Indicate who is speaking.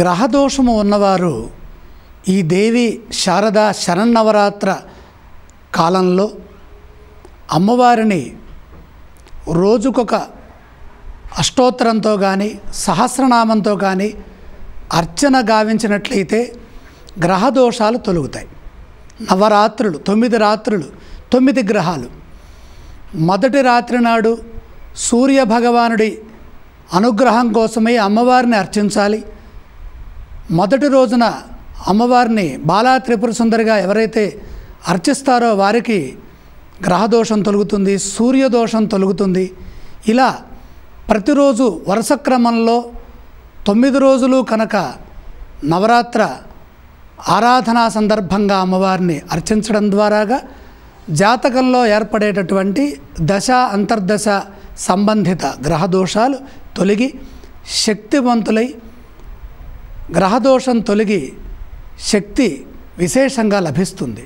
Speaker 1: గ్రహదోషము ఉన్నవారు ఈ దేవి శారదా శరన్నవరాత్ర కాలంలో అమ్మవారిని రోజుకొక అష్టోత్తరంతో కానీ సహస్రనామంతో కానీ అర్చన గావించినట్లయితే గ్రహదోషాలు తొలగుతాయి. నవరాత్రులు 9 రాత్రులు 9 గ్రహాలు. మొదటి రాత్రి నాడు సూర్య భగవానుడి అనుగ్రహం కోసమై అమ్మవారిని అర్చించాలి. మొదటి రోజున అమ్మవారిని బాలా త్రిపుర సుందరిగా ఎవరైతే అర్చిస్తారో వారికి గ్రహదోషం తొలగుతుంది, సూర్యదోషం తొలగుతుంది. ఇలా ప్రతిరోజు వరుస క్రమంలో 9 రోజులు కనుక నవరాత్ర ఆరాధనా సందర్భంగా అమ్మవారిని అర్చించడం ద్వారాగా జాతకంలో ఏర్పడేటటువంటి దశ అంతర్దశ సంబంధిత గ్రహదోషాలు తొలగి శక్తివంతులై గ్రహదోషం తొలగి శక్తి విశేషంగా లభిస్తుంది.